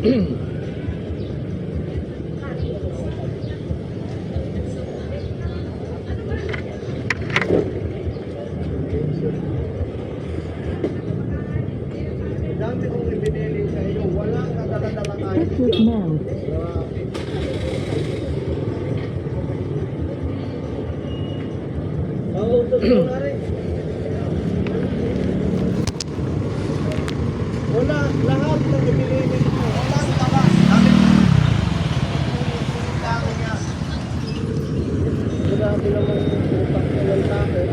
Dami kong ibinili sa iyo, walang kadala-dala tayo. Exit now. Mautos mo na rin. Wala, lahat ng ibinili mo. Walang taba. Dami. Dami niya. Grabe naman yung utak na ng tao.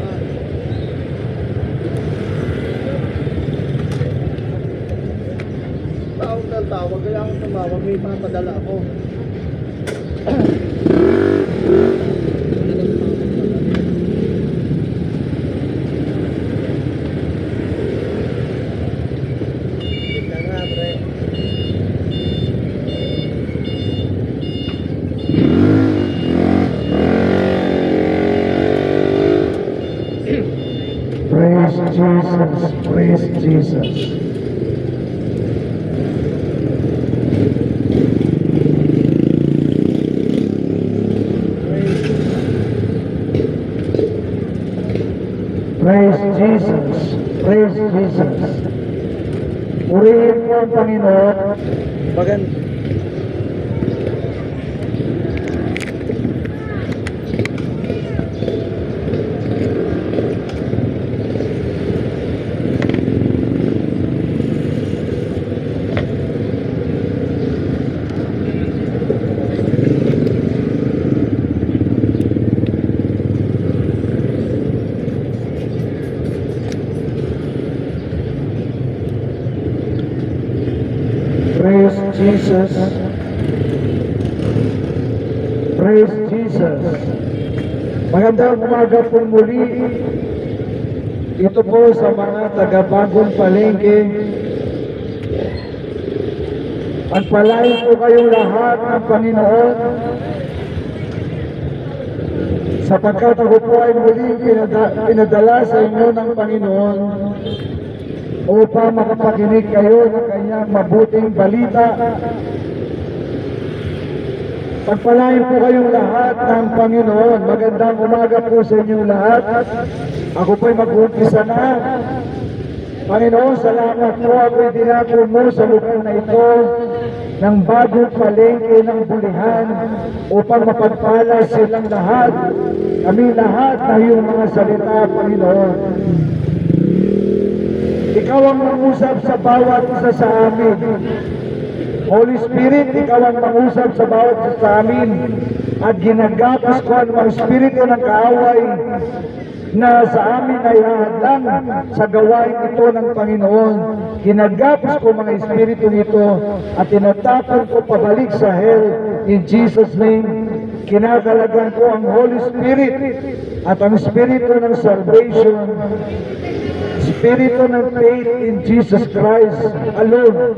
Tawag ng tawag, kaya ako tumawag, may papadala ako. Ito nga, pre. Praise Jesus, praise Jesus. Praise Jesus, praise Jesus. Purihin po ang Panginoon. Maganda. Praise Jesus. Praise Jesus. Magandang umaga po muli. Ito po sa mga taga-Bagong Palengke. Pagpalain po kayong lahat ng Panginoon, sapagkat ako po ay muling pinadala sa inyo ng Panginoon upang makapakinig kayo ng kanyang mabuting balita. Pagpalain po kayong lahat ng Panginoon. Magandang umaga po sa inyong lahat. Ako po'y mag-uumpisa na. Panginoon, salamat po ako'y dinako mo sa lugar na ito ng Bagong Palengke ng Bulihan upang mapagpala silang lahat, kami lahat na iyong mga salita, Panginoon. Ikaw ang mangusap sa bawat isa sa amin. Holy Spirit, ikaw ang mangusap sa bawat isa sa amin at ginagapos ko ang mga espiritu ng kaaway na sa amin ay hadlang sa gawain ito ng Panginoon. Ginagapos ko mga espiritu nito at tinatapon ko pabalik sa hell in Jesus' name. Kinakalagan ko ang Holy Spirit at ang espiritu ng salvation, espiritu ng faith in Jesus Christ alone,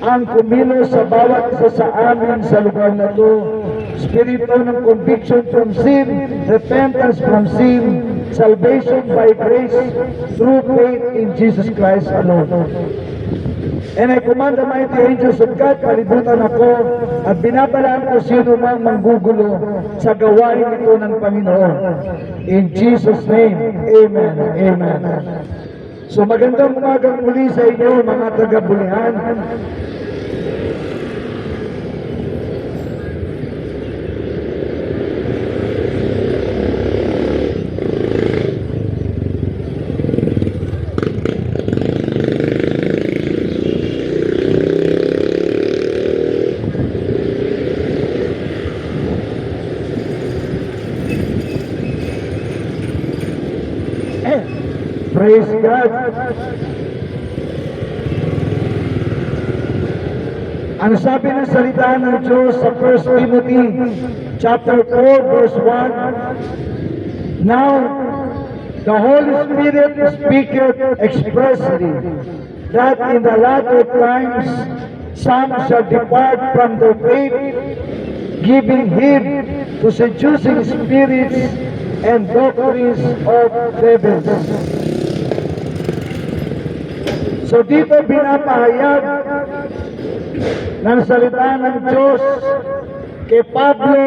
ang kumilos sa bawat isa sa amin sa lugar na ito. Espiritu ng conviction from sin, repentance from sin, salvation by grace through faith in Jesus Christ alone. And I command the mighty angels of God, kalibutan ako at binabalaan ko sino mang manggugulo sa gawain ito ng Panginoon. In Jesus' name, Amen. Amen. So magandang umagang muli sa inyo mga taga-Bulihan. Praise God. Ang sabi ng salita ng Diyos sa 1 Timothy chapter 4 verse 1, now the Holy Spirit speaketh expressly that in the latter times some shall depart from the faith, giving heed to seducing spirits and doctrines of devils. So dito binapahayag ng salita ng Diyos kay Pablo,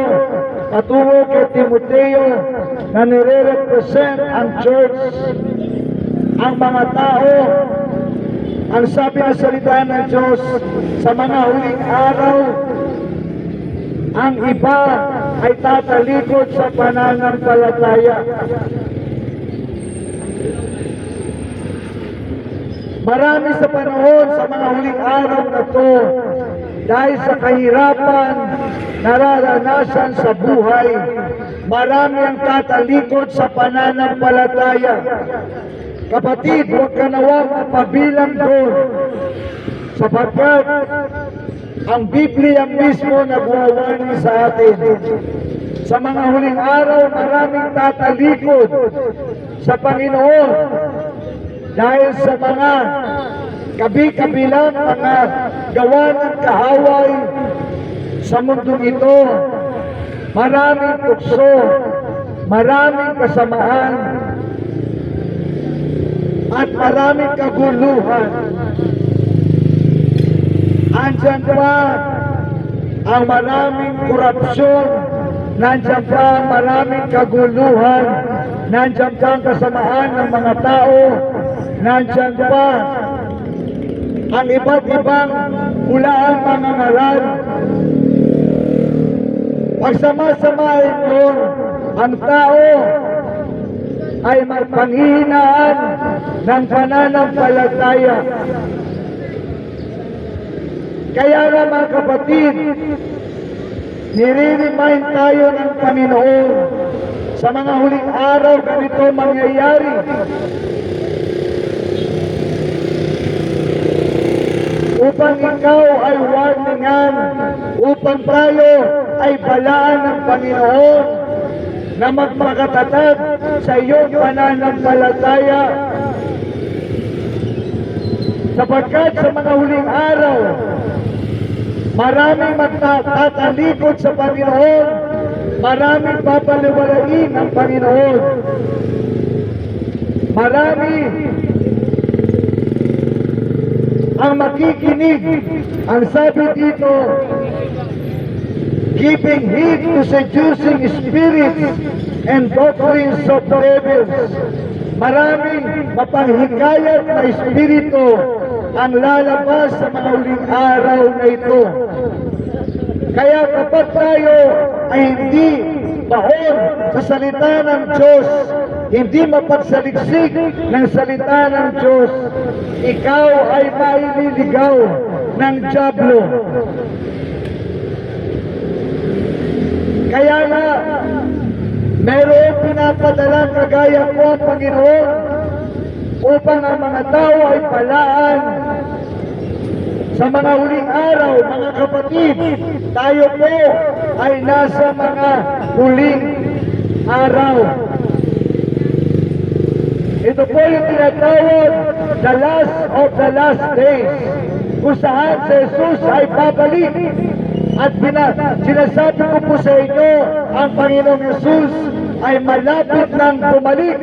patungo kay Timoteo na nire-represent ang church, ang mga tao. Ang sabi ng salita ng Diyos, sa mga huling araw, ang iba ay tatalikod sa pananampalataya. Marami sa panahon sa mga huling araw na to, dahil sa kahirapan nararanasan sa buhay, marami ang tatalikod sa pananampalataya. Kapatid, huwag ka nawang mapabilang doon, sapagkat ang Biblia mismo nagwawarning sa atin. Sa mga huling araw, maraming tatalikod sa Panginoon dahil sa mga kabi-kabilang mga gawa ng kahaway sa mundong ito. Maraming tukso, maraming kasamaan, at maraming kaguluhan. Andyan pa ang maraming korupsyon, nandyan pa ang maraming kaguluhan, nandyan pa ang kasamaan ng mga tao, nandyan pa ang iba't ibang hulaang mga ngaral. Pagsama-samahin mo ang tao ay magpanghihinaan ng pananampalataya. Kaya nga mga kapatid, nire-remind tayo ng Panginoon sa mga huling araw ganito mangyayari. Upang ikaw ay warningan, upang tayo ay balaan ng Panginoon na magpakatatag sa iyong pananampalataya. Sapagkat sa mga huling araw, maraming magtatalikod sa Panginoon, maraming papaliwalain ang Panginoon, marami ang makikinig. Ang sabi dito, giving heed to seducing spirits and doctrines of devils. Maraming mapanghikayat na espiritu ang lalabas sa mga huling araw na ito. Kaya kapag tayo ay hindi bahon sa salita ng Diyos, hindi mapagsaliksik ng salita ng Diyos, ikaw ay maililigaw ng dyablo. Kaya nga, mayroong pinapadalang kagaya ko ang Panginoon upang ang mga tao ay palaan. Sa mga huling araw, mga kapatid, tayo po ay nasa mga huling araw. Ito po yung tinatawag the last of the last days, kung saan si Jesus ay babalik. At sinasabi ko po sa inyo, ang Panginoong Jesus ay malapit nang bumalik.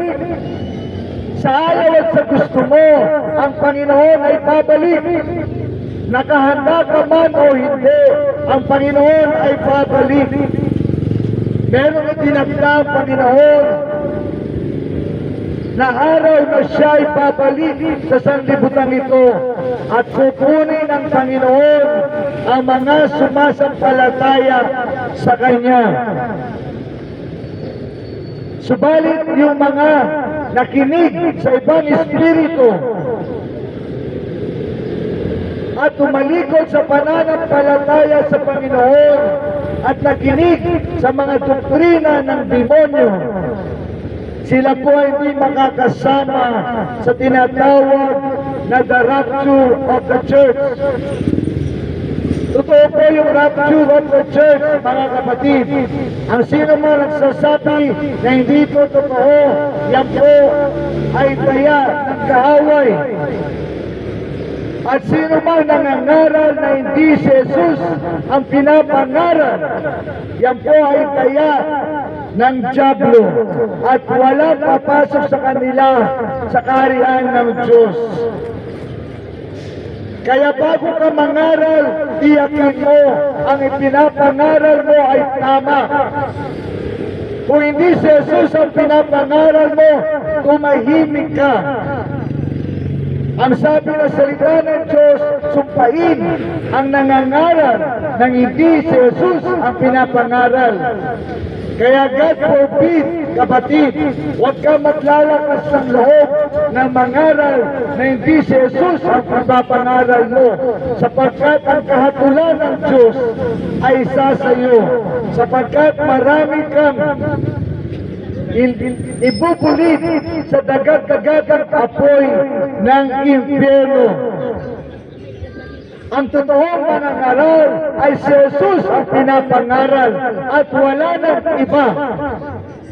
Sa ayaw at sa gusto mo, ang Panginoon ay babalik. Nakahanda ka man o hindi, ang Panginoon ay babalik. Meron itinakda ang Panginoon na araw na siya ay babalik sa sanlibutan ito at kukunin ng Panginoon ang mga sumasampalataya sa Kanya. Subalit yung mga nakinig sa ibang espiritu at tumalikod sa pananampalataya sa Panginoon at nakinig sa mga doktrina ng demonyo, sila po ay hindi makakasama sa tinatawag na the rapture of the church. Totoo po yung rapture of the church, mga kapatid. Ang sino man nagsasabi na hindi ito totoo, yan po ay daya ng kaaway. At sino man nangangaral na hindi si Jesus ang pinapangaral, yan po ay daya ng dyablo at walang papasok sa kanila sa kaharian ng Diyos. Kaya bago ka mangaral, tiyakin mo ang ipinapangaral mo ay tama. Kung hindi si Jesus ang pinapangaral mo, tumahimik ka. Ang sabi ng salita ng Diyos, sumpain ang nangangaral nang hindi si Jesus ang pinapangaral. Kaya God forbid, kapatid, huwag ka maglalakas ng loob ng mangaral na hindi si Jesus ang pinapangaral mo, sapagkat ang kahatulan ng Diyos ay isa sa iyo, sapagkat marami kang ibubulit sa dagat-dagatang apoy ng impyerno. Ang totoong manangaral ay si Jesus ang pinapangaral at wala nang iba.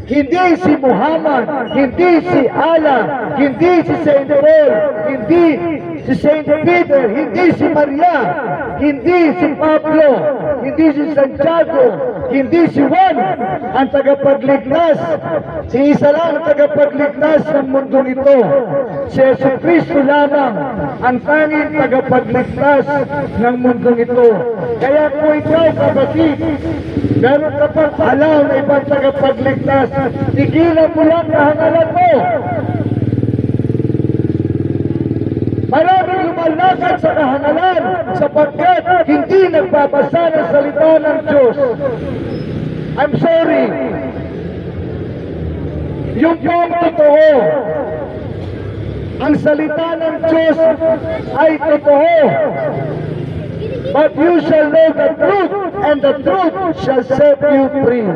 Hindi si Muhammad, hindi si Allah, hindi si Saint Paul, hindi si Saint Peter, hindi si Maria, hindi si Pablo, hindi si Santiago, hindi si Juan ang tagapagligtas. Si isa lang ang tagapagligtas ng mundong ito. Si Jesucristo lamang ang tanging tagapagligtas ng mundong ito. Kaya kung ikaw, kapatid, meron ka pang alam na ibang tagapagligtas, tigilan mo lang kahangalan mo. Maraming lumalakad sa kahangalan sapagkat hindi nagbabasa ng salita ng Diyos. I'm sorry. Yung pong totoo, ang salita ng Diyos ay totoo. But you shall know the truth, and the truth shall set you free.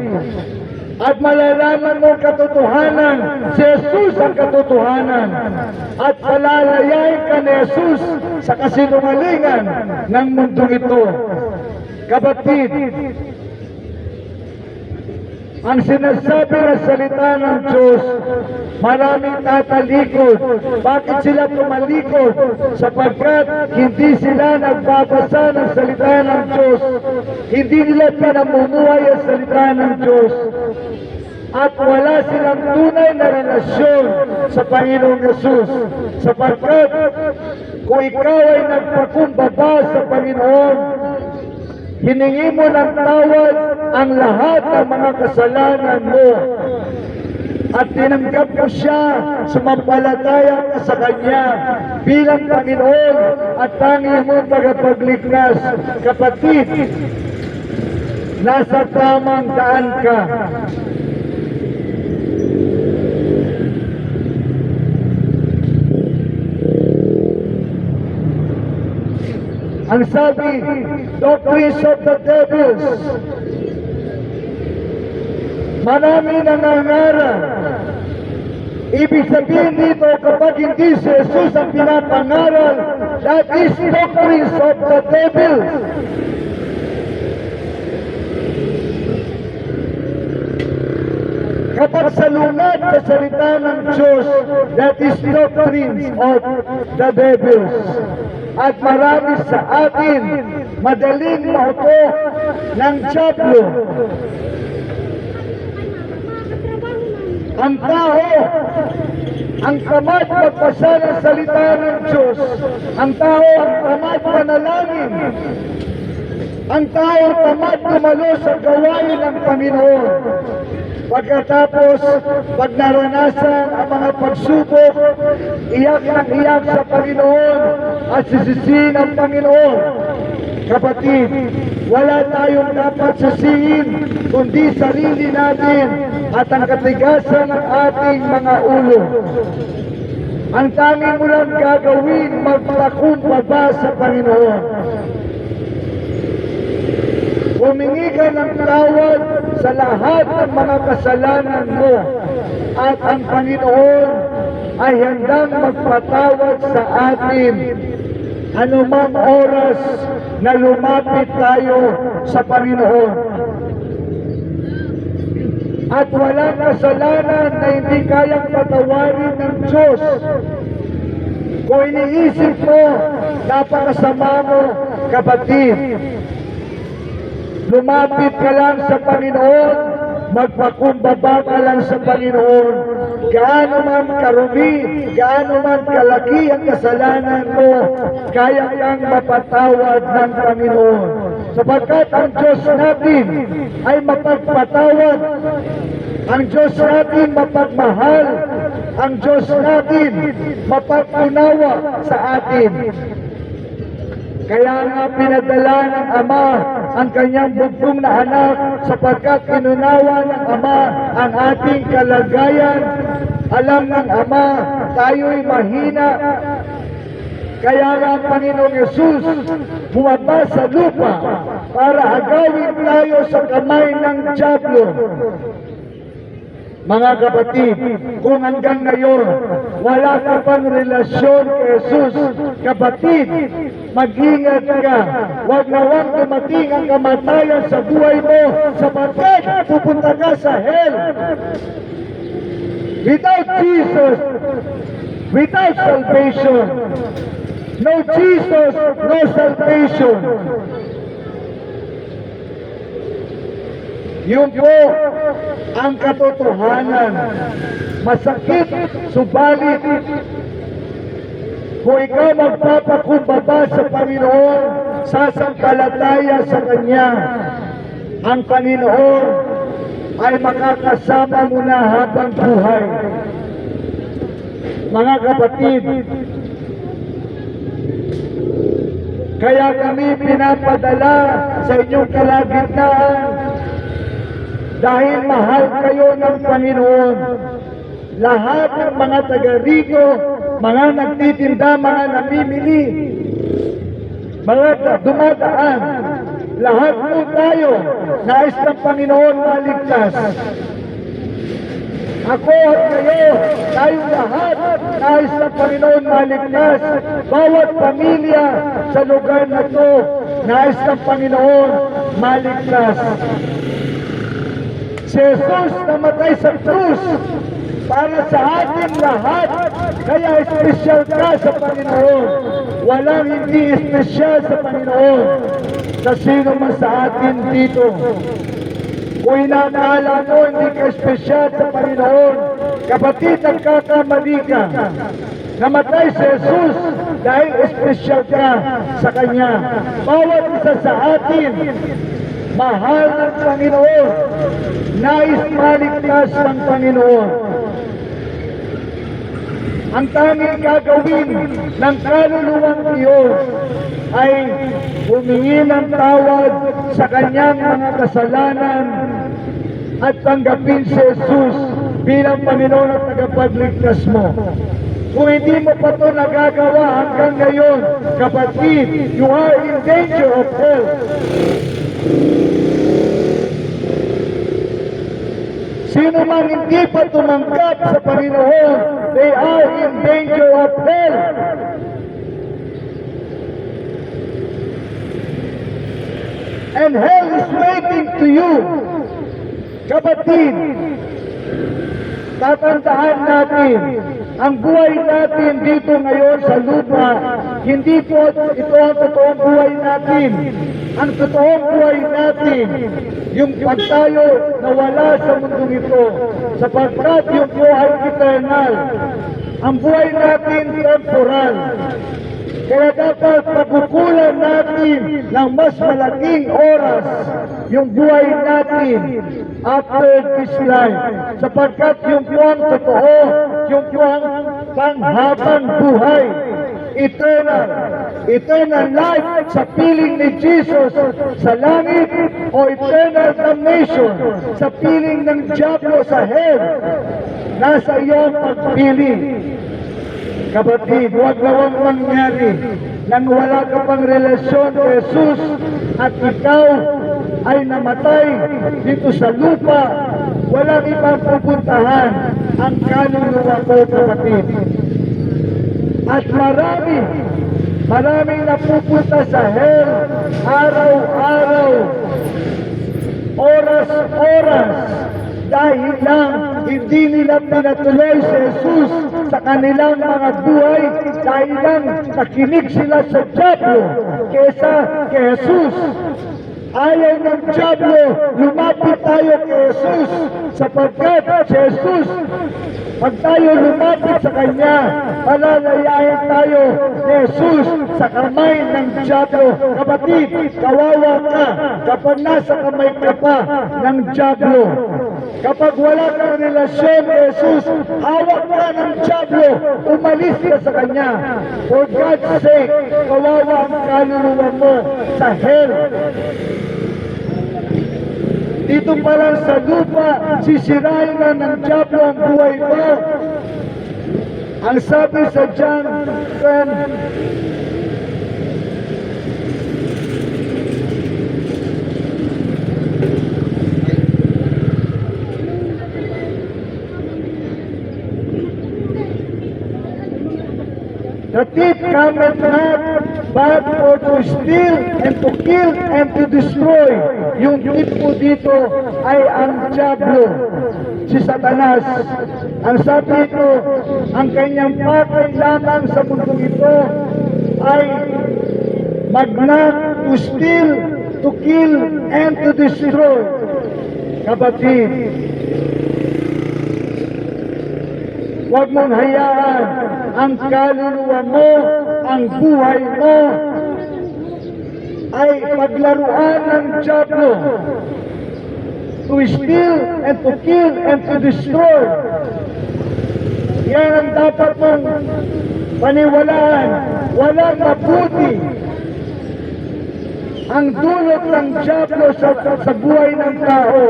At malalaman mo katotohanan, si Jesus ang katotohanan. At palalayain ka ni Jesus sa kasinungalingan ng mundong ito. Kapatid, ang sinasabi ng salita ng Diyos, maraming tatalikod. Bakit sila tumalikod? Sapagkat hindi sila nagbabasa ng salita ng Diyos. Hindi nila pinamumuhay ang salita ng Diyos. At wala silang tunay na relasyon sa Panginoong Yesus. Sapagkat kung ikaw ay nagpakumbaba sa Panginoon, hiningi mo ng tawad ang lahat ng mga kasalanan mo at tinanggap mo siya, sumampalataya ka sa Kanya bilang Panginoon at tanging mong tagapagligtas. Kapatid, nasa tamang daan ka. Ang sabi, doctrines of the devils. Marami nangangaral. Ibig sabihin dito, kapag hindi si Jesus ang pinapangaral, that is doctrines of the devils. Kapag salungat sa salita ng Diyos, that is doctrines of the devils. At marami sa atin madaling mauto ng dyablo. Ang tao, ang tamad magbasa ng salita ng Diyos, ang tao ang tamad manalangin, ang tao ang tamad dumalo sa gawain ng Panginoon. Pagkatapos, pag naranasan ang mga pagsubok, iyak ng iyak sa Panginoon at sisisihin ang Panginoon. Kapatid, wala tayong dapat sisihin, kundi sarili natin at ang katigasan ng ating mga ulo. Ang tanging mo lang gagawin, magpakumbaba sa Panginoon. Humingi ka ng tawad sa lahat ng mga kasalanan mo at ang Panginoon ay handang magpatawad sa atin anumang oras na lumapit tayo sa Panginoon. At walang kasalanan na hindi kayang patawarin ng Diyos. Kung iniisip mo, napakasama mo, kapatid, lumapit ka lang sa Panginoon, magpakumbaba ka lang sa Panginoon, gaano man karumi, gaano man kalaki ang kasalanan mo, kaya kang mapatawad ng Panginoon. Sapagkat ang Diyos natin ay mapagpatawad, ang Diyos natin mapagmahal, ang Diyos natin mapag-unawa sa atin. Kaya nga pinadala ng Ama ang kanyang bugtong na anak sapagkat inunawa ng Ama ang ating kalagayan. Alam ng Ama, tayo'y mahina. Kaya nga ang Panginoong Yesus bumaba sa lupa para agawin tayo sa kamay ng dyablo. Mga kapatid, kung hanggang ngayon wala ka pang relasyon kay Jesus, kapatid, mag-ingat ka. Huwag na huwag dumating ang kamatayan sa buhay mo sapagkat pupunta ka sa hell. Without Jesus, without salvation, no Jesus, no salvation. Yun po ang katotohanan. Masakit, subalit kung ikaw magpapakumbaba sa Panginoon, sasampalataya sa Kanya, ang Panginoon ay makakasama mo na habang buhay. Mga kapatid, kaya kami pinapadala sa inyong kalagitnaan dahil mahal kayo ng Panginoon. Lahat ng mga taga rito, mga nagtitinda, mga namimili, mga dumadaan, lahat po tayo nais ng Panginoon maligtas. Ako at kayo, tayong lahat nais ng Panginoon maligtas. Bawat pamilya sa lugar na to, nais ng Panginoon maligtas. Si Jesus namatay sa krus para sa ating lahat. Kaya espesyal ka sa Panginoon. Walang hindi espesyal sa Panginoon sa sino man sa atin dito. Kung inaakala mo hindi ka espesyal sa Panginoon, kapatid, nagkakamali ka. Namatay si Jesus dahil espesyal ka sa Kanya. Bawat isa sa atin, mahal ng Panginoon, nais maligtas ng Panginoon. Ang tanging gagawin ng kaluluwang Diyos ay humingi ng tawad sa kanyang mga kasalanan at tanggapin si Jesus bilang Panginoon at tagapagligtas mo. Kung hindi mo pa ito nagagawa hanggang ngayon, kapatid, you are in danger of hell. Sino man hindi pa tumanggap sa Panginoon, they are in danger of hell. And hell is waiting to you. Kapatid, tatandaan natin, ang buhay natin dito ngayon sa lupa, hindi po ito ang totoong buhay natin. Ang totoong buhay natin, yung pag tayo nawala sa mundong ito, sapagkat yung buhay eternal. Ang buhay natin temporal. Kaya dapat pagkukulan natin ng mas malaking oras yung buhay natin after this life. Sapagkat yung buwang totoo, yung buwang panghabang buhay, eternal life sa piling ni Jesus sa langit o eternal damnation sa piling ng diablo sa hell. Nasa iyong pagpili. Kapatid, huwag lawang mangyari nang wala ka pang relasyon kay Jesus at ikaw ay namatay dito sa lupa. Walang ibang pupuntahan ang kaluluwa ko, kapatid. At maraming napupunta sa hell araw-araw, oras-oras, dahil lang hindi nila pinatuloy si Jesus sa kanilang mga buhay, dahil lang nakinig sila sa diablo kesa kay Jesus. Ayaw ng diablo, lumapit tayo kay Jesus sapagkat si Jesus Pag tayo lumapit sa Kanya, palalayain tayo ni Jesus sa kamay ng Diablo. Kapatid, kawawa ka kapag nasa kamay ka pa ng Diablo. Kapag wala kang relasyon ni Jesus, hawak ka ng Diablo, umalis ka sa Kanya. For God's sake, kawawa ang kaluluwa mo sa hell. Dito pa lang sa lupa, sisirain na ng Diablo ang buhay mo. Ang sabi sa John 10, the thief cometh not but for to steal and to kill and to destroy. Yung thief po dito ay ang Diablo, si Satanas. Ang sabi ito, ang kanyang pakay lamang sa mundong ito ay magnat, to steal, to kill, and to destroy. Kapatid, huwag mong hayaan ang kaluluwa mo, ang buhay mo, ay paglaruan ng Diablo. To steal and to kill and to destroy. Yan ang dapat mong paniwalaan. Walang mabuti. Ang dulot ng Diablo sa buhay ng tao.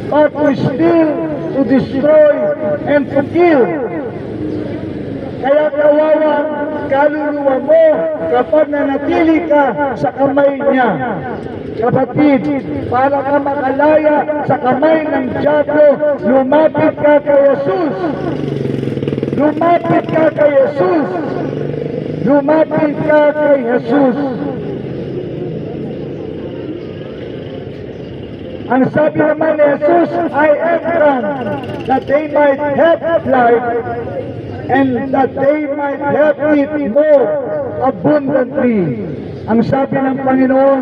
But to steal, to destroy, and to kill. Kaya kawawa ang kaluluwa mo kapag nanatili ka sa kamay niya. Kapatid, para ka makalaya sa kamay ng Diablo, lumapit ka kay Jesus. Lumapit ka kay Jesus. Lumapit ka kay Jesus. Ang sabi naman ni Jesus, I am come that they might have life and that they might have it more abundantly. Ang sabi ng Panginoon,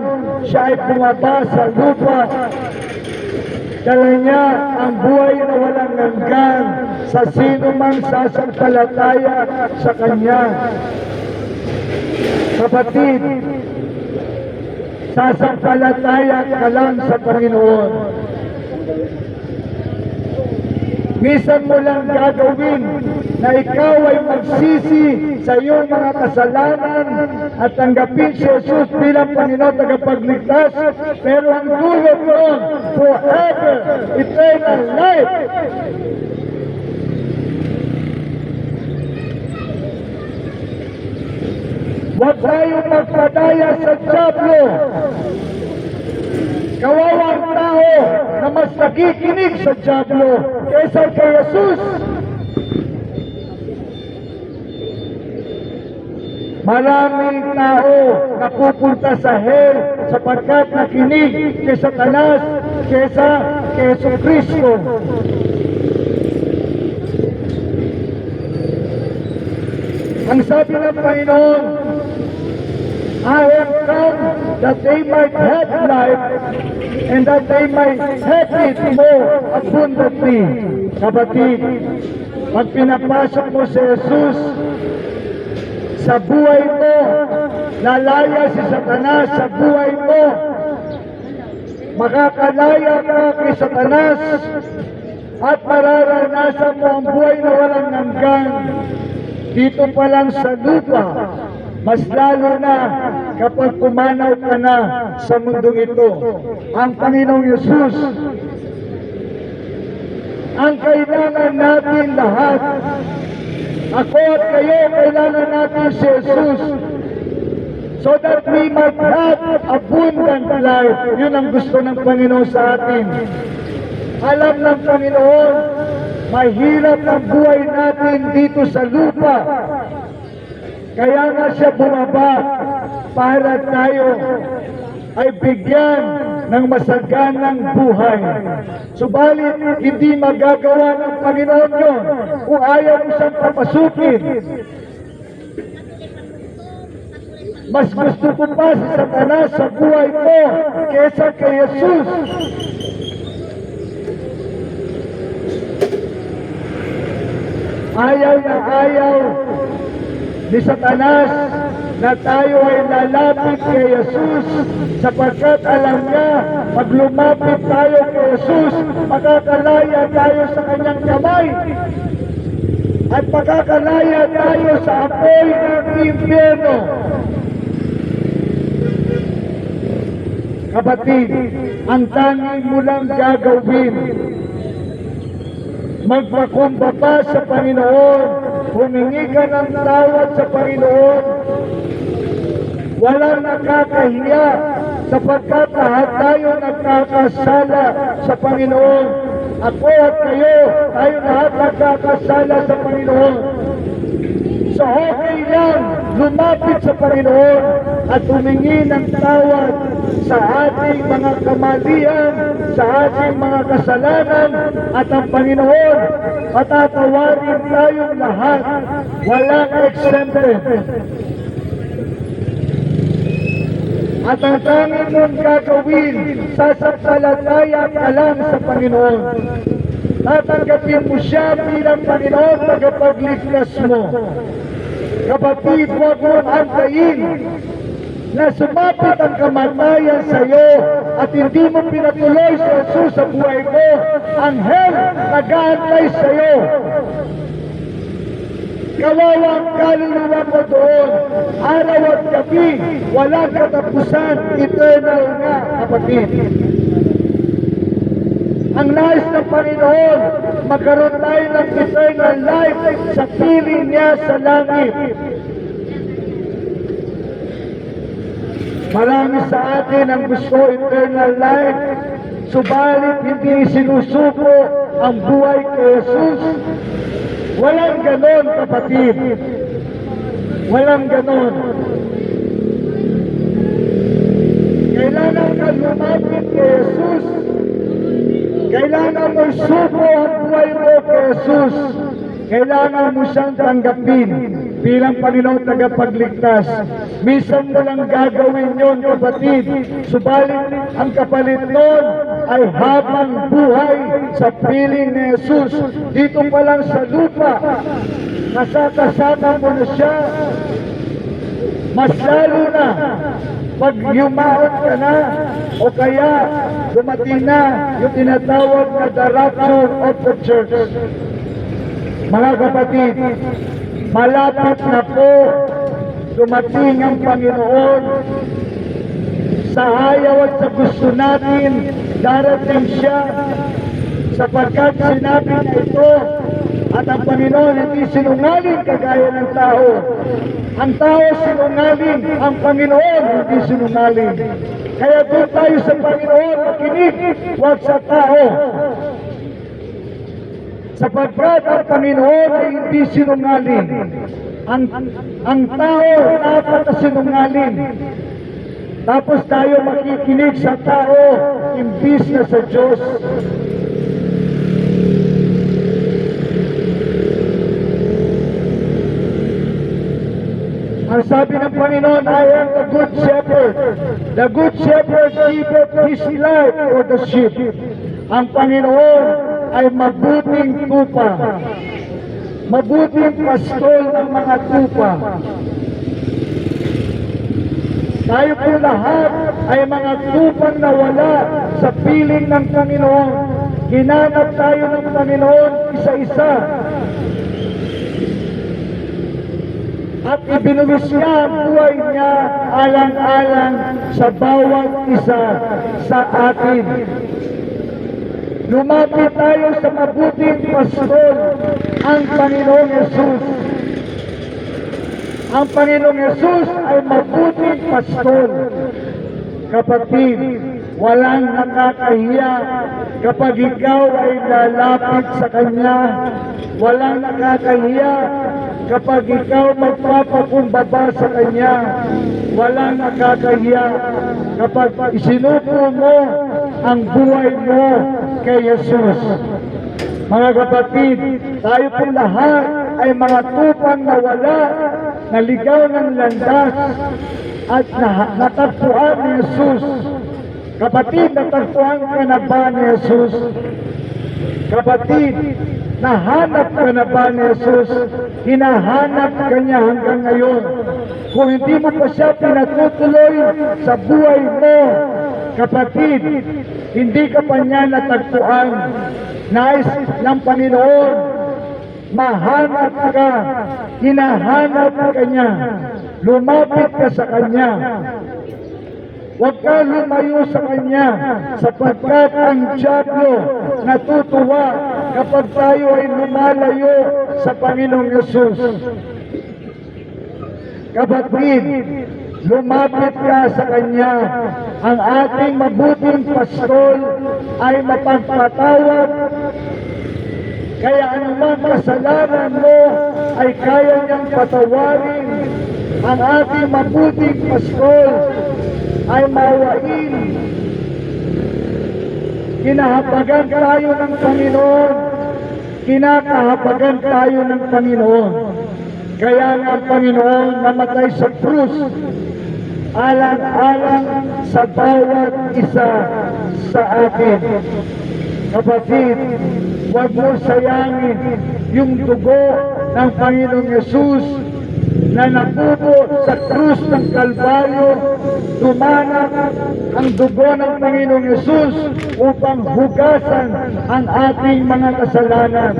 siya ay bumaba sa lupa. Dala niya ang buhay na walang hanggan sa sino mang sasampalataya sa Kanya. Kapatid, sasampalataya ka lang sa Panginoon. Minsan mo lang gagawin na ikaw ay magsisi sa iyong mga kasalanan at tanggapin si Jesus bilang Panginoon tagapagligtas, pero ang dulot noon, forever, eternal life. Huwag tayo magpadaya sa Diablo. Kawawang tao na mas nakikinig sa Diablo kaysa kay Jesus. Maraming tao napupunta sa hell sapagkat nakinig kay Satanas kaysa kay Jesucristo. Ang sabi ng Panginoon, I have come that they might have life and that they might have it more abundantly. Kapatid, pag pinapasok mo si Jesus sa buhay mo, lalaya si Satanas sa buhay mo. Makakalaya ka kay Satanas at mararanasan mo ang buhay na walang hanggan. Dito pa lang sa lupa, mas lalo na kapag pumanaw ka na sa mundong ito. Ang Panginoong Yesus, ang kailangan natin lahat. Ako at kayo, kailangan natin si Jesus so that we might have abundant life. Yun ang gusto ng Panginoon sa atin. Alam ng Panginoon, mahirap ang buhay natin dito sa lupa. Kaya nga siya bumaba para tayo ay bigyan ng masaganang buhay. Subalit, hindi magagawa ng Panginoon yun kung ayaw mo siyang papasukin. Mas gusto ko pa si Satanas sa buhay mo kesa kay Jesus. Ayaw na ayaw ni Satanas na tayo ay lalapit kay Jesus sapagkat alam niya, pag lumapit tayo kay Jesus, makakalaya tayo sa kanyang kamay at makakalaya tayo sa apoy ng impyerno. Kapatid, ang tanging mo lang gagawin, magpakumbaba sa Panginoon, humingi ka ng tawad sa Panginoon. Walang nakakahiya sapagkat lahat tayo nagkakasala sa Panginoon. Ako at kayo, tayo lahat nagkakasala sa Panginoon. So okay lang lumapit sa Panginoon at humingi ng tawad sa ating mga kamalian, sa ating mga kasalanan, at ang Panginoon patatawarin tayong lahat, walang exempted. At ang tanging mong gagawin, sasampalataya ka lang sa Panginoon. Tatanggapin mo siya bilang Panginoon, tagapagligtas mo. Kapatid, huwag mo antayin na sumapit ang kamatayan sa iyo at hindi mo pinatuloy sa Jesus sa buhay ko. Anghel, nag-aantay sa iyo. Kawawang kaluluwa mo doon, araw at gabi, walang katapusan, eternal nga, kapatid. Ang nais ng Panginoon, magkaroon tayo ng eternal life sa piling niya sa langit. Marami sa atin ang gusto eternal life, subalit hindi sinusuko ang buhay kay Jesus. Walang ganon, kapatid. Walang ganon. Kailangan ka lumapit kay Jesus. Kailangan mo suko ang buhay mo kay Jesus. Kailangan mo siyang tanggapin bilang Panginoon tagapagligtas. Minsan mo lang gagawin yon, kapatid. Subalit ang kapalit nun ay habang buhay sa piling ni Jesus. Dito pa lang sa lupa, kasama mo na siya. Mas lalo na pag yumaon ka na o kaya dumating na yung tinatawag na the rapture of the church. Mga kapatid, malapit na po dumating ang Panginoon. Sa ayaw at sa gusto natin, darating siya sapagkat sinabi na ito. At ang Panginoon hindi sinungaling kagaya ng tao. Ang tao sinungaling, ang Panginoon hindi sinungaling. Kaya doon tayo sa Panginoon, makinig, huwag sa tao. Sapagkat ang Panginoon ay hindi sinungaling. Ang tao dapat na sinungaling. Tapos tayo makikinig sa tao, imbis na sa Diyos. Ang sabi ng Panginoon, I am the good shepherd. The good shepherd giveth his life for the sheep. Ang Panginoon ay mabuting tupa. Mabuting pastol ng mga tupa. Tayo po lahat ay mga tupang nawala sa piling ng Panginoon. Ginanap tayo ng Panginoon isa-isa. At ibinuwis niya ang buhay niya alang-alang sa bawat isa sa atin. Lumapit tayo sa mabuting pastol, ang Panginoong Yesus. Ang Panginoong Yesus ay mabuting pastol. Kapatid, walang nakakahiya kapag ikaw ay lalapit sa Kanya. Walang nakakahiya kapag ikaw magpapakumbaba sa Kanya. Walang nakakahiya kapag isinupo mo ang buhay mo kay Jesus. Mga kapatid, tayo po lahat ay mga tupang nawala, naligaw ng landas, at natagpuan ni Jesus. Kapatid, natagpuan ka na ba ni Jesus? Kapatid, nahanap ka na ba ni Jesus? Hinahanap ka niya hanggang ngayon. Kung hindi mo pa siya pinatutuloy sa buhay mo, kapatid, hindi ka pa niya natagpuan. Nais ng Panginoon, mahanap ka, hinahanap ka niya, lumapit ka sa Kanya. Huwag ka lumayo sa Kanya, sapagkat ang dyablo natutuwa kapag tayo ay lumalayo sa Panginoong Yesus. Kapatid, lumapit ka sa Kanya. Ang ating mabuting pastol ay mapagpatawad. Kaya anumang kasalanan mo ay kaya niyang patawarin. Ang ating mabuting pastol ay maawain. Kinahapagan tayo ng Panginoon. Kinakahapagan tayo ng Panginoon. Kaya nga ang Panginoon namatay sa krus, alang-alang sa bawat isa sa atin. Kapatid, huwag mo sayangin yung dugo ng Panginoong Yesus na nabubo sa krus ng Kalbaryo. Dumanak ang dugo ng Panginoong Yesus upang hugasan ang ating mga kasalanan.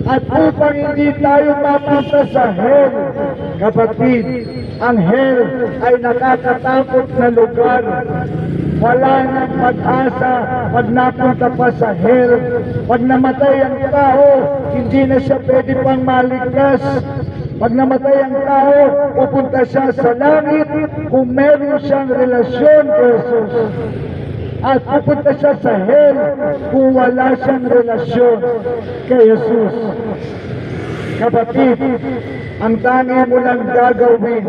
At upang hindi tayo mapunta sa hell, kapatid, ang hell ay nakakatakot na lugar. Wala nang pag-asa pag napunta pa sa hell. Pag namatay ang tao, hindi na siya pwede pang maligtas. Pag namatay ang tao, pupunta siya sa langit kung meron siyang relasyon kay Jesus. At pupunta siya sa hell kung wala siyang relasyon kay Jesus. Kapatid, ang tangi mo lang gagawin,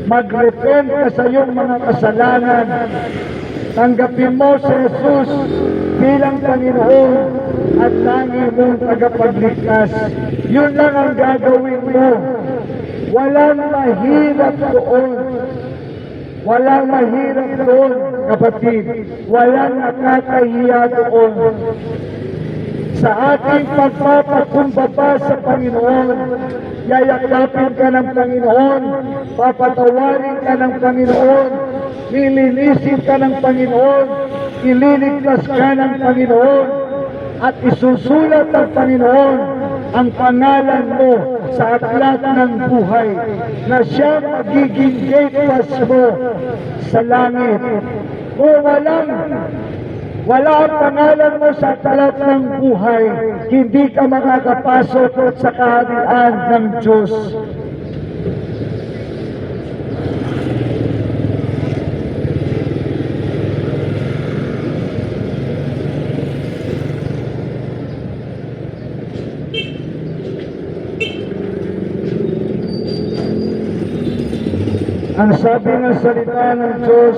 mag-repent ka sa iyong mga kasalanan. Tanggapin mo si Jesus bilang Panginoon at tangi mong tagapagligtas. Yun lang ang gagawin mo. Walang mahirap doon. Walang mahirap doon, kapatid. Walang nakakahiya doon. Sa ating pagpapakumbaba sa Panginoon, yayakapin ka ng Panginoon, papatawarin ka ng Panginoon, nilinisin ka ng Panginoon, ililigtas ka ng Panginoon, at isusulat ng Panginoon ang pangalan mo sa aklat ng buhay na siya magiging gate pass mo sa langit. Kung wala ang pangalan mo sa aklat ng buhay, hindi ka makakapasok sa kaharian ng Diyos. Ang sabi ng salita ng Diyos,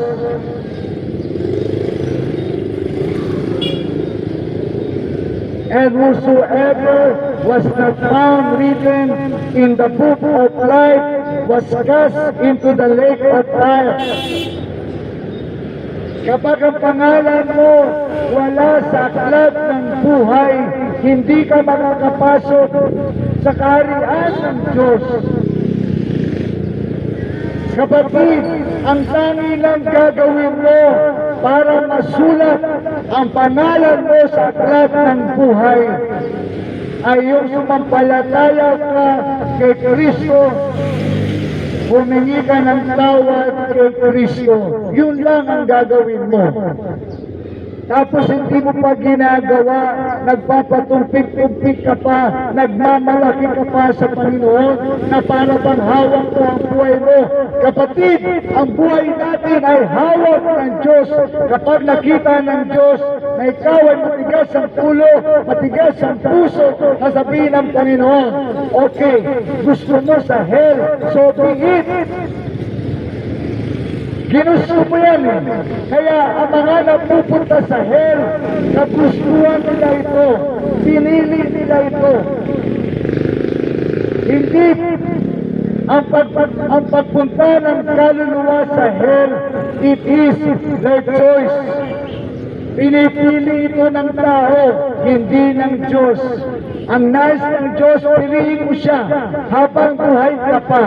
and whosoever was not found written in the book of life was cast into the lake of fire. Kapag ang pangalan mo wala sa aklat ng buhay, hindi ka makakapasok sa kaharian ng Diyos. Kapatid, ang tangi lang gagawin mo para masulat ang pangalan mo sa aklat ng buhay ay yung sumampalataya ka kay Kristo, humingi ka ng tawad kay Kristo. Yun lang ang gagawin mo. Tapos hindi mo pa ginagawa, nagpapatumpik-tumpik ka pa, nagmamalaki ka pa sa Panginoon, na para bang hawak mo ang buhay mo. Kapatid, ang buhay natin ay hawak ng Diyos. Kapag nakita ng Diyos na ikaw ay matigas ang ulo, matigas ang puso, nasabihin ng Panginoon, okay, gusto mo sa hell, so be it. Ginusto mo yan eh. Kaya ang mga napupunta sa hell, nagustuhan nila ito, pinili nila ito. Hindi ang pagpunta ng kaluluwa sa hell, it is their choice. Pinipili ito ng tao, hindi ng Diyos. Ang nais ng Diyos, piliin mo siya habang buhay ka pa.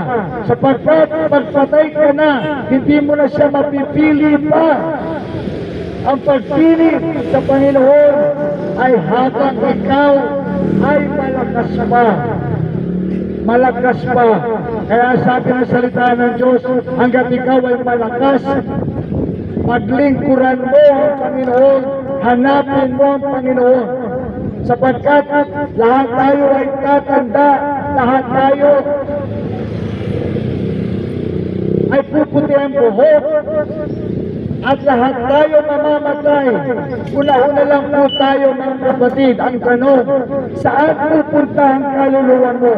Sapagkat pagpatay ka na, hindi mo na siya mapipili pa. Ang pagpili sa Panginoon ay habang ikaw ay malakas pa. Malakas pa. Kaya sabi ng salita ng Diyos, hanggat ikaw ay malakas, paglingkuran mo ang Panginoon, hanapin mo ang Panginoon. Sapagkat lahat tayo ay tatanda, lahat tayo ay puputi ang buhok, at lahat tayo mamamatay. Una-una lang po tayo mga kapatid, ang tanong, saan pupunta ang kaluluwa mo?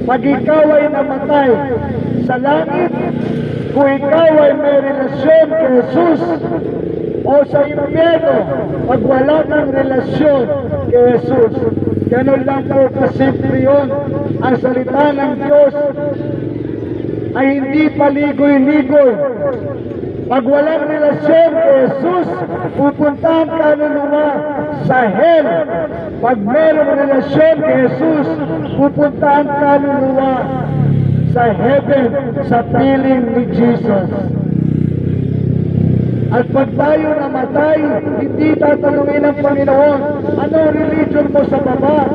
Pag ikaw ay namatay sa langit, kung ikaw ay may relasyon kay Jesus, o sa impyerno, pag wala kang relasyon kay Jesus. Ganun lang po kasimple yun. Ang salita ng Diyos ay hindi paligoy-ligoy. Pag walang relasyon kay Jesus, pupuntahan ka kaluluwa sa hell. Pag mayroong relasyon kay Jesus, pupuntahan ka kaluluwa sa heaven, sa piling ni Jesus. At pag tayo namatay, hindi tatanungin ng Panginoon, anong religion mo sa baba?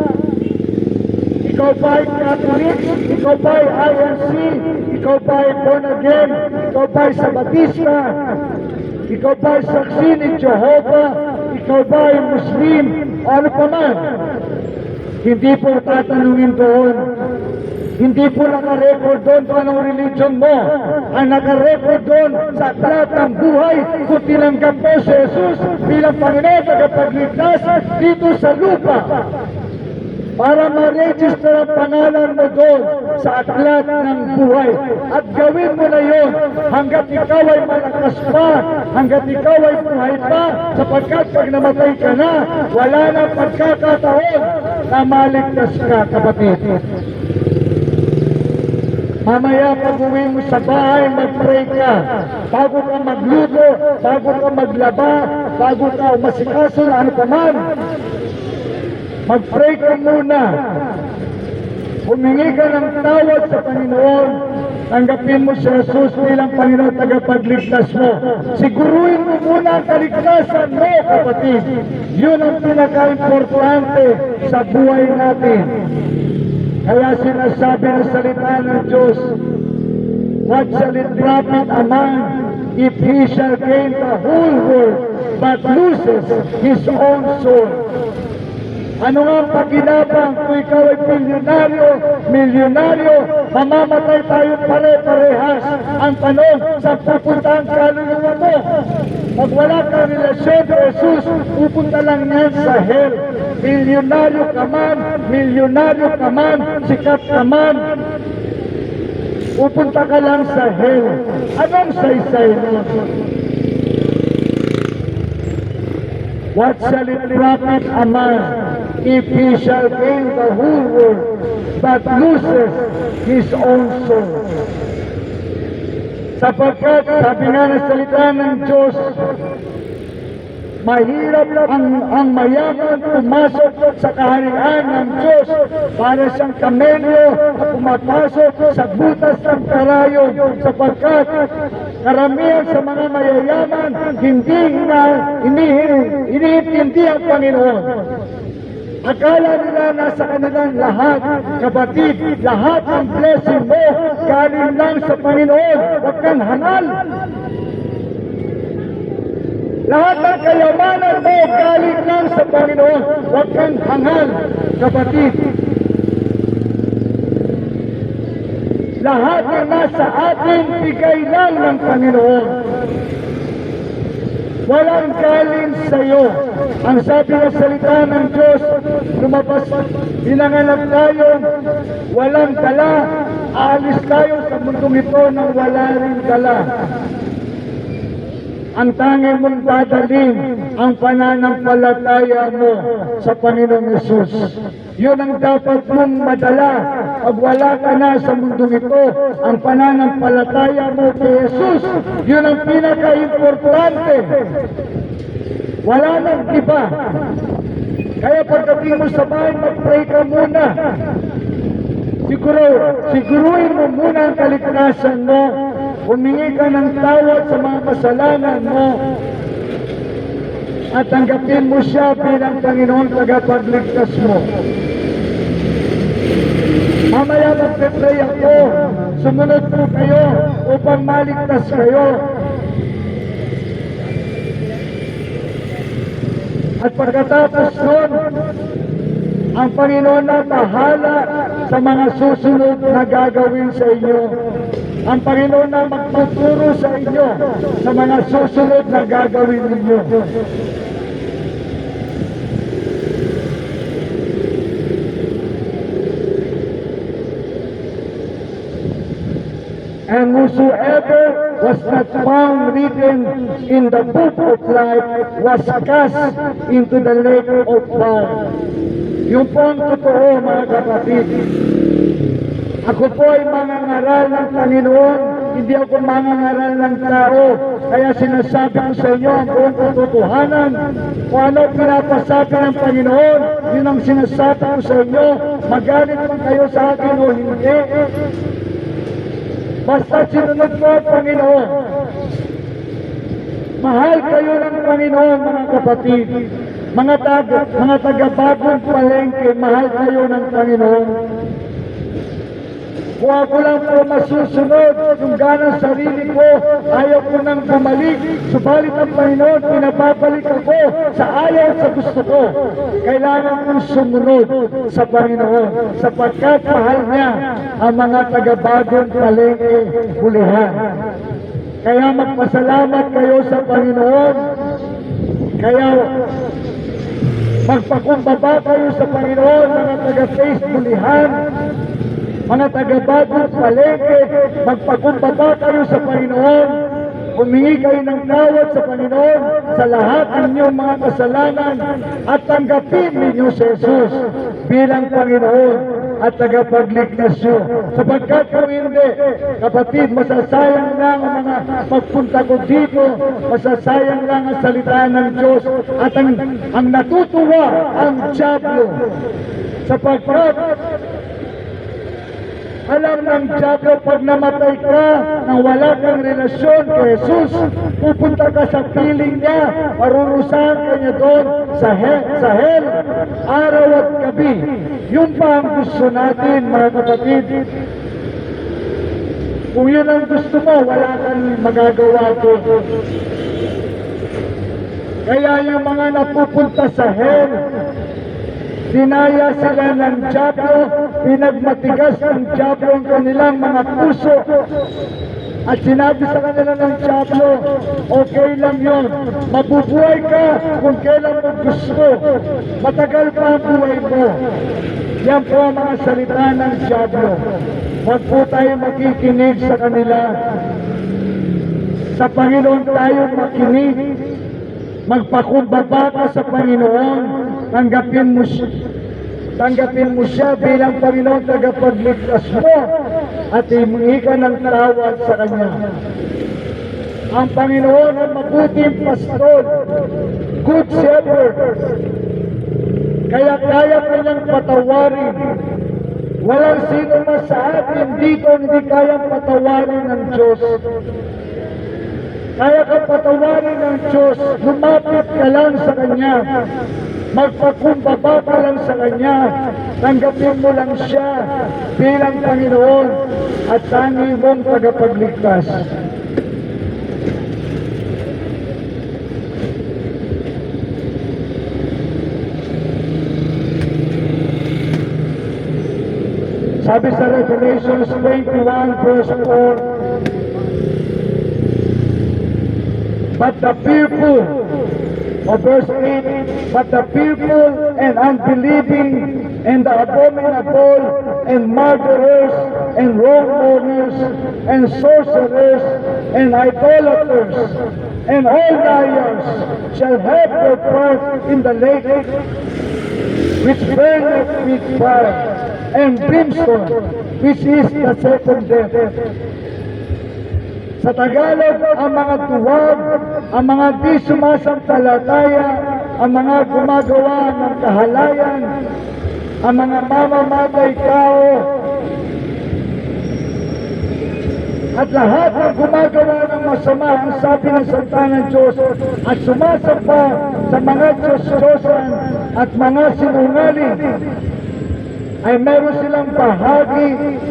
Ikaw ba ay Catholic? Ikaw ba ay INC? Ikaw ba ay born again? Ikaw ba ay Sabatista? Ikaw ba ay saksi ni Jehovah? Ikaw ba ay Muslim? O ano pa man? Hindi po tatanungin doon. Hindi po nakarecord doon kung anong religion mo. Ang nakarecord doon sa aklat ng buhay kung tinanggap mo si Jesus bilang Panginoon tagapagligtas dito sa lupa. Para ma-register ang pangalan mo doon sa aklat ng buhay. At gawin mo na yun hanggat ikaw ay malakas pa, hanggat ikaw ay buhay pa, sapagkat pag namatay ka na, wala na pagkakataon na maligtas ka, kapatid. Mamaya pag uwi mo sa bahay, mag-pray ka. Bago ka magluto, bago ka maglaba, bago ka umasikaso na ano pa man, mag-pray ka muna. Humingi ka ng tawad sa Panginoon. Tanggapin mo si Jesus bilang Panginoon tagapagligtas mo. Siguruhin mo muna ang kaligtasan mo, kapatid. Yun ang pinaka-importante sa buhay natin. Kaya sinasabi ng salita ng Diyos, what shall it profit a man if he shall gain the whole world but loses his own soul? Ano nga ang pakinabang kung ikaw ay milyonaryo, mamamatay tayo pare-parehas. Ang tanong, saan pupunta ang kaluluwa mo? Pag wala kang relasyon sa Jesus, pupunta lang yan sa hell. Milyonaryo ka man, sikat ka man, pupunta ka lang sa hell. Anong saysay mo? What shall it profit a man if he shall gain the whole world but loses his own soul? Sapagkat sabi nga ng salita ng Diyos, mahirap ang mayaman pumasok sa kaharian ng Diyos para siyang kamelyo na pumapasok sa butas ng karayom, sapagkat karamihan sa mga mayayaman hindi iniintindi ang Panginoon. Akala nila nasa kanilang lahat, kapatid, lahat ng blessing mo galing lang sa Panginoon. Huwag kang hangal. Lahat ng kayamanan mo galing lang sa Panginoon. Huwag kang hangal, kapatid. Lahat ng nasa atin, bigay lang ng Panginoon. Walang galing sa iyo. Ang sabi ng salita ng Diyos, lumabas, dinanganak tayo, walang dala, aalis tayo sa mundong ito nang wala rin dala. Ang tanging mong dadalhin ang pananampalataya mo sa Panginoong Yesus. Yun ang dapat mong madala. Pag wala ka na sa mundong ito, ang pananampalataya mo kay Jesus, yun ang pinaka-importante. Wala nang iba. Kaya pagdating mo sa bahay, mag-pray ka muna. Siguruhin mo muna ang kaligtasan mo. Humingi ka ng tawad sa mga kasalanan mo. At tanggapin mo siya bilang Panginoon tagapagligtas mo. Mamaya magpe-pray ako. Sumunod po kayo upang maligtas kayo. At pagkatapos nun, ang Panginoon na bahala sa mga susunod na gagawin sa inyo. Ang Panginoon na magtuturo sa inyo sa mga susunod na gagawin ninyo. And whosoever was not found written in the book of life was cast into the lake of fire. Yung po ang totoo, mga kapatid. Ako po ay mangangaral ng Panginoon, hindi ako mangangaral ng tao. Kaya sinasabi ko sa inyo ang buong katotohanan. Kung ano pinapasabi ng Panginoon, yun ang sinasabi ko sa inyo. Magalit man kayo sa akin o hindi. Basta sinunod mo ang Panginoon. Mahal kayo ng Panginoon, mga kapatid. Mga taga-bagong palengke, mahal kayo ng Panginoon. Kung ako lang po masusunod, yung ganang sarili ko, ayaw ko nang bumalik. Subalit ang Panginoon, pinababalik ako sa ayaw at sa gusto ko. Kailangan kong sumunod sa Panginoon, sapagkat mahal niya ang mga taga-bagong palengke hulihan. Kaya magpasalamat kayo sa Panginoon. Kaya magpakumbaba kayo sa Panginoon, mga taga-face hulihan. Mga taga-bagong palengke, magpakumbaba kayo sa Panginoon. Humingi kayo ng tawad sa Panginoon sa lahat ng inyong mga kasalanan at tanggapin ninyo si Jesus bilang Panginoon at tagapagligtas nyo. Sapagkat kung hindi, kapatid, masasayang lang ang mga pagpunta ko dito, masasayang lang ang salita ng Diyos at ang natutuwa ang diablo. Sapagkat alam ng diablo, pag namatay ka nang wala kang relasyon kay Jesus, pupunta ka sa piling niya, parurusahan ka niya doon sa hell, araw at gabi. Yun pa ang gusto natin, mga kapatid. Kung yun ang gusto mo, wala kang magagawa doon. Kaya yung mga napupunta sa hell, dinaya sila ng diablo, pinagmatigas ng diablo ang kanilang mga puso. At sinabi sa kanila ng diablo, okay lang yun, mabubuhay ka kung kailan mo gusto, matagal pa ang buhay mo. Yan po ang mga salita ng diablo. Huwag po tayo makikinig sa kanila. Sa Panginoon tayo makinig. Magpakumbaba ka sa Panginoon. Tanggapin mo siya bilang Panginoon tagapagligtas mo at himingi ka ng tawad sa Kanya. Ang Panginoon ang mabuting pastor, good shepherd. Kaya kaya kanyang patawarin. Walang sino man sa atin dito hindi kayang patawarin ng Diyos. Kaya kang patawarin ng Diyos, lumapit ka lang sa Kanya. Magpakumbaba ka lang sa Kanya. Tanggapin mo lang siya bilang Panginoon at tangi mong tagapagligtas. Sabi sa Revelations 21 verse 4, but the fearful, or verse 8, but the fearful and unbelieving and the abominable and murderers and wrongdoers and sorcerers and idolaters and all liars shall have their part in the lake which burneth with fire and brimstone, which is the second death. Sa Tagalog, ang mga tuwag, ang mga di sumasampalataya, ang mga gumagawa ng kahalayan, ang mga mamamatay tao, at lahat ng gumagawa ng masama ang sabi ng salita ng Diyos at sumasamba sa mga Diyos-Diyosan at mga sinungaling ay meron silang bahagi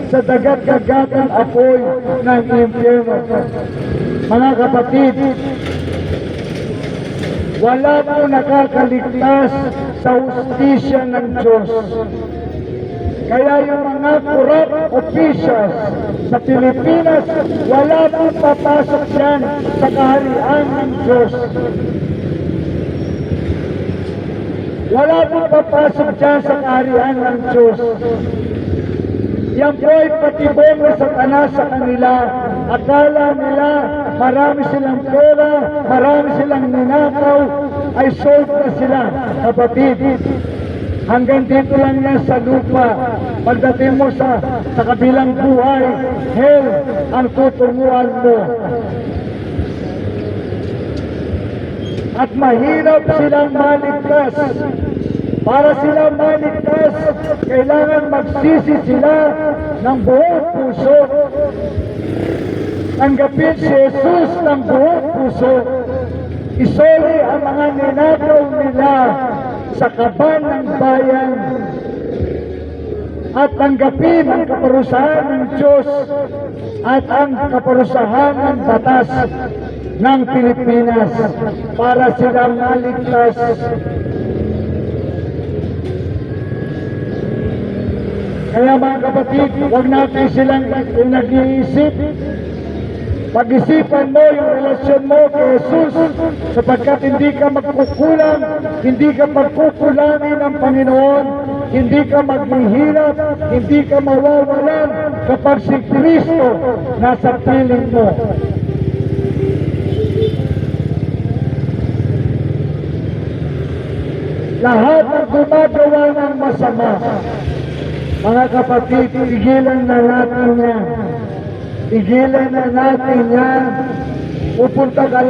sa dagat-dagatang apoy ng impyerno. Mga kapatid, wala po nakakaligtas sa hustisya ng Diyos. Kaya yung mga corrupt officials sa Pilipinas, wala po papasok yan sa kaharian ng Diyos. Wala po papasok dyan sa kaharian ng Diyos. Yan po ay patibong na Satanas sa kanila. Akala nila marami silang pera, marami silang ninakaw, ay sold na sila, kapatid. Hanggang dito lang yan sa lupa. Pagdating mo sa kabilang buhay, hell ang tutunguhan mo. At mahirap silang maligtas. Para silang maligtas, kailangan magsisi sila ng buong puso. Tanggapin si Jesus ng buong puso. Isoli ang mga ninakaw nila sa kaban ng bayan at tanggapin ang kaparusahan ng Diyos at ang kaparusahan ng batas ng Pilipinas para silang maligtas. Kaya mga kapatid, huwag natin silang nag-iisip. Pag-isipan mo yung relasyon mo kay Jesus sapagkat hindi ka magkukulang, hindi ka magkukulangin ng Panginoon, hindi ka maghihirap, hindi ka mawawalan kapag si Kristo nasa piling mo. Lahat ng gumagawa ng masama, mga kapatid, tigilan na natin yan. Tigilan na natin yan. Pupunta ka